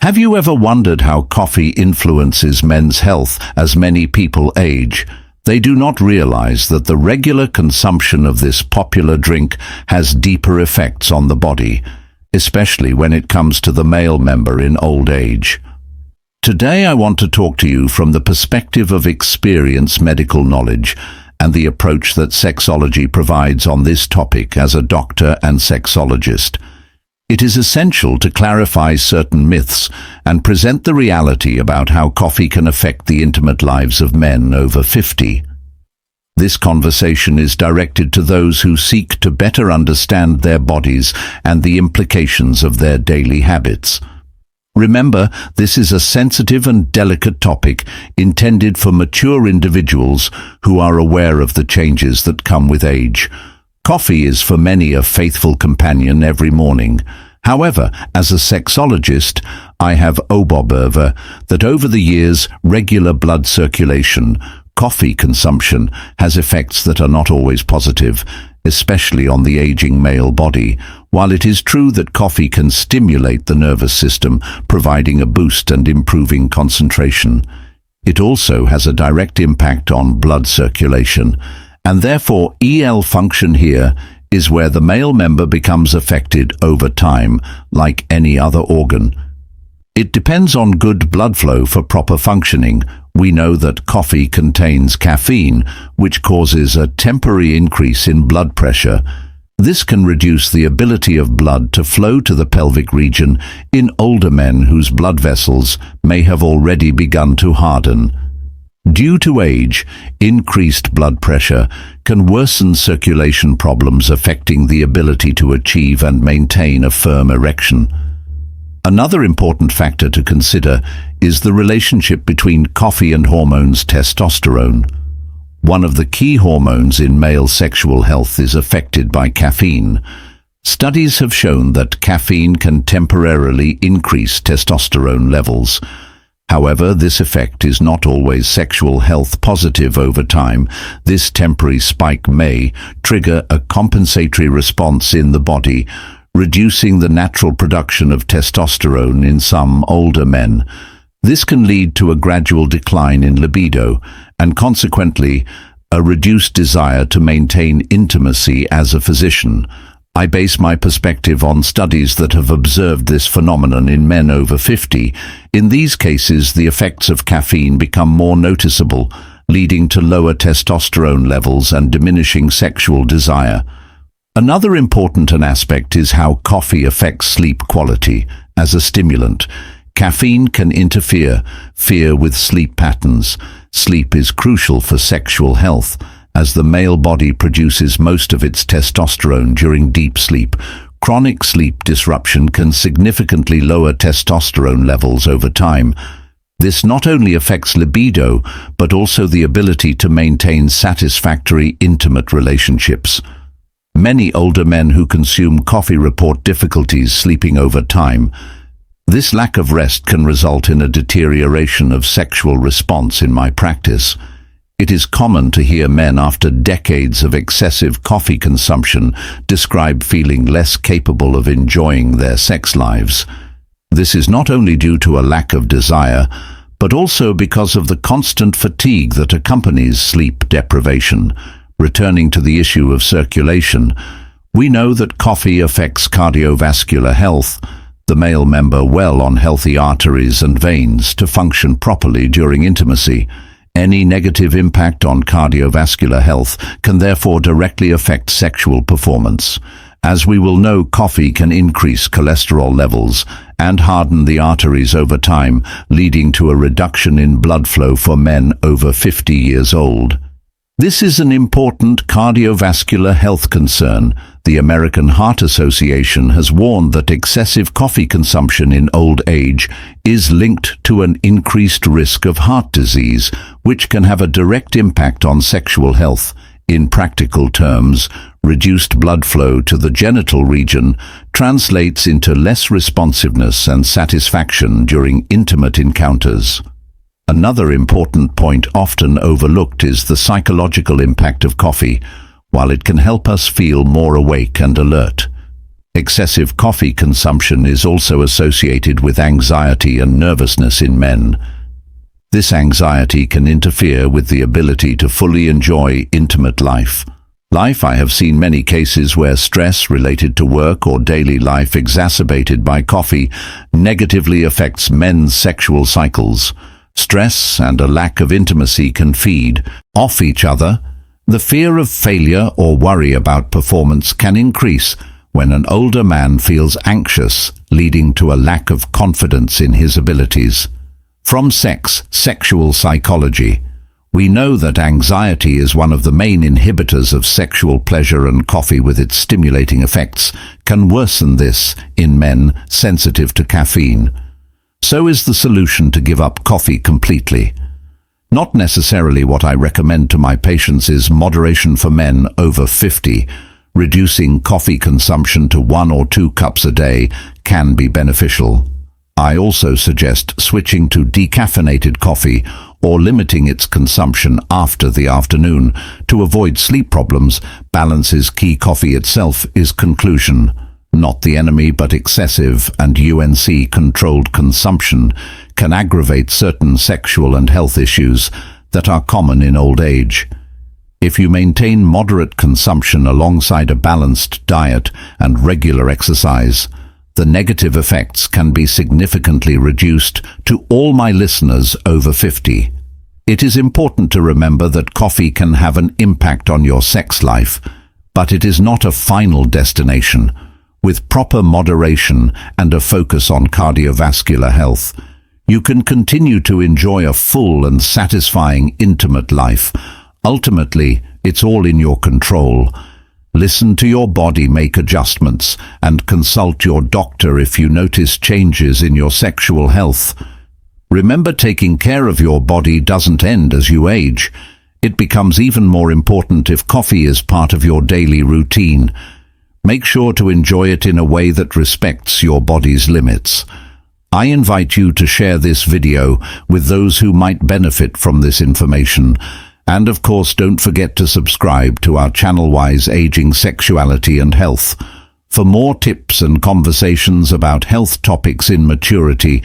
Have you ever wondered how coffee influences men's health as many people age? They do not realize that the regular consumption of this popular drink has deeper effects on the body, especially when it comes to the male member in old age. Today I want to talk to you from the perspective of experience, medical knowledge, and the approach that sexology provides on this topic as a doctor and sexologist. It is essential to clarify certain myths and present the reality about how coffee can affect the intimate lives of men over 50. This conversation is directed to those who seek to better understand their bodies and the implications of their daily habits. Remember, this is a sensitive and delicate topic intended for mature individuals who are aware of the changes that come with age. Coffee is for many a faithful companion every morning. However, as a sexologist, I have observed that over the years, regular blood circulation, coffee consumption, has effects that are not always positive, especially on the aging male body. While it is true that coffee can stimulate the nervous system, providing a boost and improving concentration, it also has a direct impact on blood circulation, and therefore EL function here is where the male member becomes affected over time, like any other organ. It depends on good blood flow for proper functioning. We know that coffee contains caffeine, which causes a temporary increase in blood pressure. This can reduce the ability of blood to flow to the pelvic region in older men whose blood vessels may have already begun to harden. Due to age, increased blood pressure can worsen circulation problems, affecting the ability to achieve and maintain a firm erection. Another important factor to consider is the relationship between coffee and hormones testosterone. One of the key hormones in male sexual health is affected by caffeine. Studies have shown that caffeine can temporarily increase testosterone levels. However, this effect is not always sexual health positive over time. This temporary spike may trigger a compensatory response in the body, reducing the natural production of testosterone in some older men. This can lead to a gradual decline in libido and consequently a reduced desire to maintain intimacy. As a physician, I base my perspective on studies that have observed this phenomenon in men over 50. In these cases, the effects of caffeine become more noticeable, leading to lower testosterone levels and diminishing sexual desire. Another important aspect is how coffee affects sleep quality. As a stimulant, caffeine can interfere with sleep patterns. Sleep is crucial for sexual health, as the male body produces most of its testosterone during deep sleep. Chronic sleep disruption can significantly lower testosterone levels over time. This not only affects libido, but also the ability to maintain satisfactory, intimate relationships. Many older men who consume coffee report difficulties sleeping over time. This lack of rest can result in a deterioration of sexual response. In my practice, it is common to hear men after decades of excessive coffee consumption describe feeling less capable of enjoying their sex lives. This is not only due to a lack of desire, but also because of the constant fatigue that accompanies sleep deprivation. Returning to the issue of circulation, we know that coffee affects cardiovascular health. The male member well on healthy arteries and veins to function properly during intimacy. Any negative impact on cardiovascular health can therefore directly affect sexual performance. As we will know, coffee can increase cholesterol levels and harden the arteries over time, leading to a reduction in blood flow for men over 50 years old. This is an important cardiovascular health concern. The American Heart Association has warned that excessive coffee consumption in old age is linked to an increased risk of heart disease, which can have a direct impact on sexual health. In practical terms, reduced blood flow to the genital region translates into less responsiveness and satisfaction during intimate encounters. Another important point often overlooked is the psychological impact of coffee. While it can help us feel more awake and alert, Excessive coffee consumption is also associated with anxiety and nervousness in men. This anxiety can interfere with the ability to fully enjoy intimate life. I have seen many cases where stress related to work or daily life exacerbated by coffee negatively affects men's sexual cycles. Stress and a lack of intimacy can feed off each other. The fear of failure or worry about performance can increase when an older man feels anxious, leading to a lack of confidence in his abilities. From sexual psychology, we know that anxiety is one of the main inhibitors of sexual pleasure, and coffee with its stimulating effects can worsen this in men sensitive to caffeine. So is the solution to give up coffee completely? Not necessarily. What I recommend to my patients is moderation for men over 50. Reducing coffee consumption to 1 or 2 cups a day can be beneficial. I also suggest switching to decaffeinated coffee or limiting its consumption after the afternoon to avoid sleep problems. Balance is key. Coffee itself is conclusion, not the enemy, but excessive and controlled consumption can aggravate certain sexual and health issues that are common in old age. If you maintain moderate consumption alongside a balanced diet and regular exercise, the negative effects can be significantly reduced. To all my listeners over 50, it is important to remember that coffee can have an impact on your sex life, but it is not a final destination. With proper moderation and a focus on cardiovascular health, you can continue to enjoy a full and satisfying intimate life. Ultimately, it's all in your control. Listen to your body, make adjustments, and consult your doctor if you notice changes in your sexual health. Remember, taking care of your body doesn't end as you age. It becomes even more important if coffee is part of your daily routine. Make sure to enjoy it in a way that respects your body's limits. I invite you to share this video with those who might benefit from this information. And of course, don't forget to subscribe to our channel Wise Aging, Sexuality and Health for more tips and conversations about health topics in maturity.